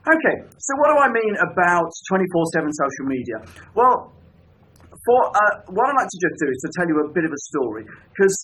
Okay, so what do I mean about 24/7 social media? Well, what I'd like to just do is to tell you a bit of a story, because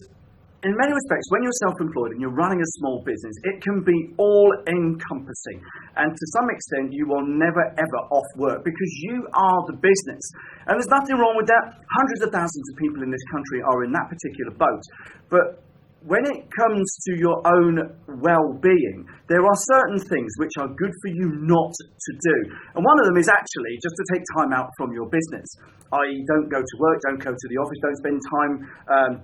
in many respects, when you're self-employed and you're running a small business, it can be all-encompassing. And to some extent, you are never, ever off work because you are the business. And there's nothing wrong with that. Hundreds of thousands of people in this country are in that particular boat. But when it comes to your own well-being, there are certain things which are good for you not to do. And one of them is actually just to take time out from your business. I.e., don't go to work, don't go to the office, don't spend time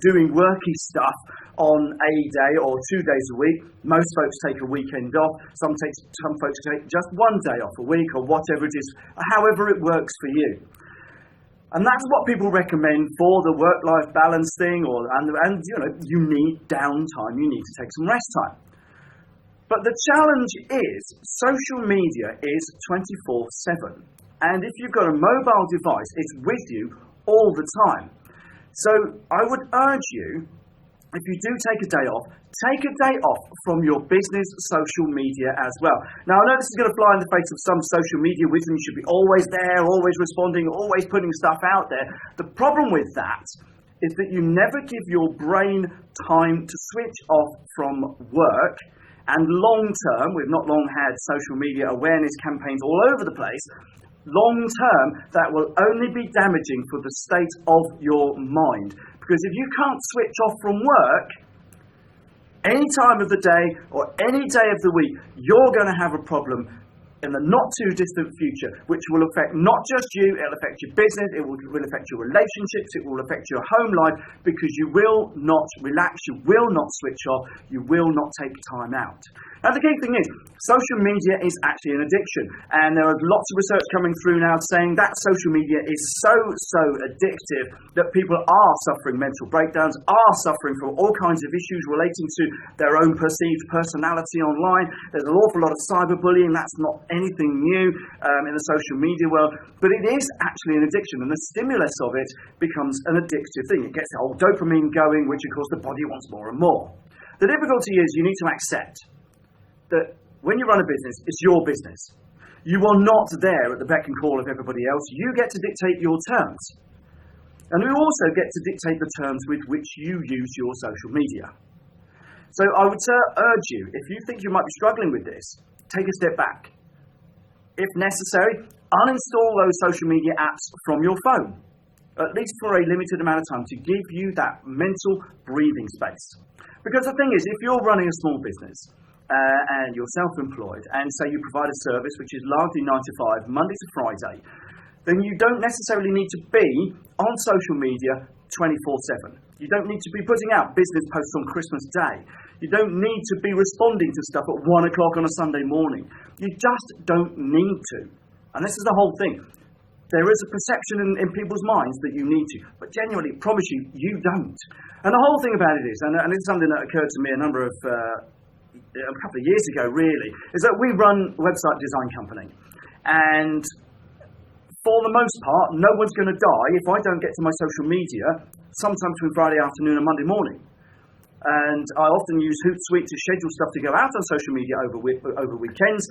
doing worky stuff on a day or 2 days a week. Most folks take a weekend off. Some folks take just one day off a week, or whatever it is, however it works for you. And that's what people recommend for the work-life balance thing, and you need downtime, you need to take some rest time. But the challenge is, social media is 24/7. And if you've got a mobile device, it's with you all the time. So I would urge you, if you do take a day off from your business social media as well. Now, I know this is going to fly in the face of some social media wisdom. You should be always there, always responding, always putting stuff out there. The problem with that is that you never give your brain time to switch off from work. And long term, we've not long had social media awareness campaigns all over the place. Long term, that will only be damaging for the state of your mind. Because if you can't switch off from work, any time of the day or any day of the week, you're going to have a problem in the not too distant future, which will affect not just you, it'll affect your business, it will affect your relationships, it will affect your home life, because you will not relax, you will not switch off, you will not take time out. Now, the key thing is, social media is actually an addiction, and there are lots of research coming through now saying that social media is so addictive that people are suffering mental breakdowns, are suffering from all kinds of issues relating to their own perceived personality online. There's an awful lot of cyberbullying. That's not anything new in the social media world, but it is actually an addiction, and the stimulus of it becomes an addictive thing. It gets the whole dopamine going, which of course the body wants more and more. The difficulty is you need to accept that when you run a business, it's your business. You are not there at the beck and call of everybody else. You get to dictate your terms. And you also get to dictate the terms with which you use your social media. So I would urge you, if you think you might be struggling with this, take a step back. If necessary, uninstall those social media apps from your phone, at least for a limited amount of time, to give you that mental breathing space. Because the thing is, if you're running a small business, and you're self-employed, and say you provide a service which is largely 9 to 5, Monday to Friday, then you don't necessarily need to be on social media 24/7. You don't need to be putting out business posts on Christmas Day. You don't need to be responding to stuff at 1 o'clock on a Sunday morning. You just don't need to. And this is the whole thing. There is a perception in people's minds that you need to, but genuinely, promise you, you don't. And the whole thing about it is, and it's something that occurred to me a couple of years ago, really, is that we run a website design company. And for the most part, no one's going to die if I don't get to my social media sometime between Friday afternoon and Monday morning. And I often use Hootsuite to schedule stuff to go out on social media over weekends,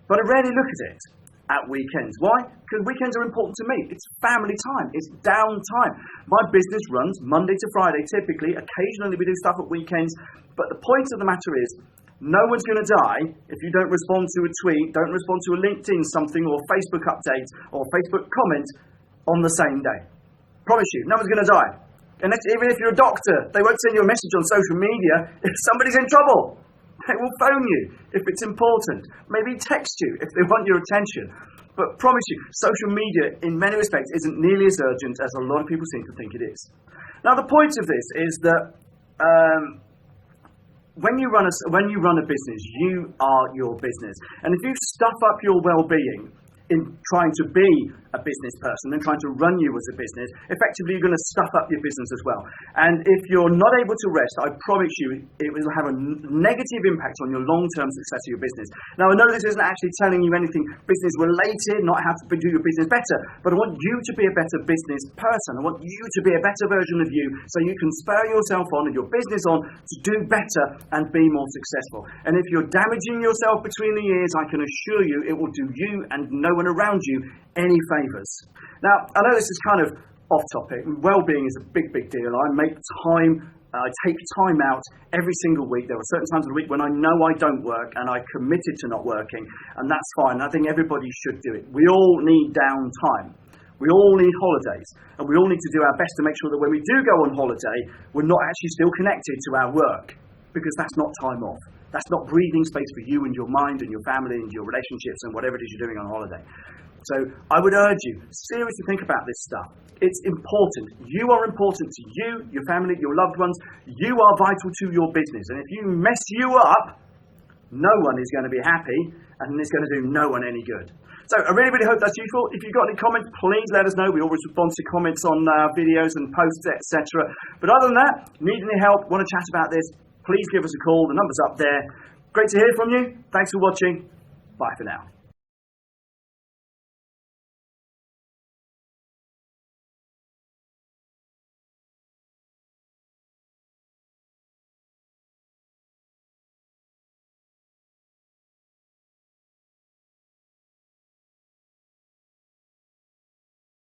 but I rarely look at it at weekends. Why? Because weekends are important to me. It's family time. It's downtime. My business runs Monday to Friday, typically. Occasionally we do stuff at weekends. But the point of the matter is, no one's going to die if you don't respond to a tweet, don't respond to a LinkedIn something, or Facebook update, or Facebook comment on the same day. Promise you, no one's going to die. And even if you're a doctor, they won't send you a message on social media if somebody's in trouble. They will phone you if it's important. Maybe text you if they want your attention. But promise you, social media, in many respects, isn't nearly as urgent as a lot of people seem to think it is. Now, the point of this is that when you run a business, you are your business. And if you stuff up your well-being, in trying to be a business person and trying to run you as a business, effectively you're going to stuff up your business as well. And if you're not able to rest, I promise you it will have a negative impact on your long-term success of your business. Now, I know this isn't actually telling you anything business related, not how to do your business better, but I want you to be a better business person. I want you to be a better version of you so you can spur yourself on and your business on to do better and be more successful. And if you're damaging yourself between the ears, I can assure you it will do you and no one around you any favours. Now, I know this is kind of off topic. Well-being is a big, big deal. I take time out every single week. There are certain times of the week when I know I don't work and I committed to not working, and that's fine. I think everybody should do it. We all need downtime. We all need holidays, and we all need to do our best to make sure that when we do go on holiday, we're not actually still connected to our work, because that's not time off. That's not breathing space for you and your mind and your family and your relationships and whatever it is you're doing on holiday. So I would urge you, seriously think about this stuff. It's important. You are important to you, your family, your loved ones. You are vital to your business. And if you mess you up, no one is going to be happy, and it's going to do no one any good. So I really, really hope that's useful. If you've got any comments, please let us know. We always respond to comments on videos and posts, etc. But other than that, need any help, want to chat about this, please give us a call. The number's up there. Great to hear from you. Thanks for watching. Bye for now.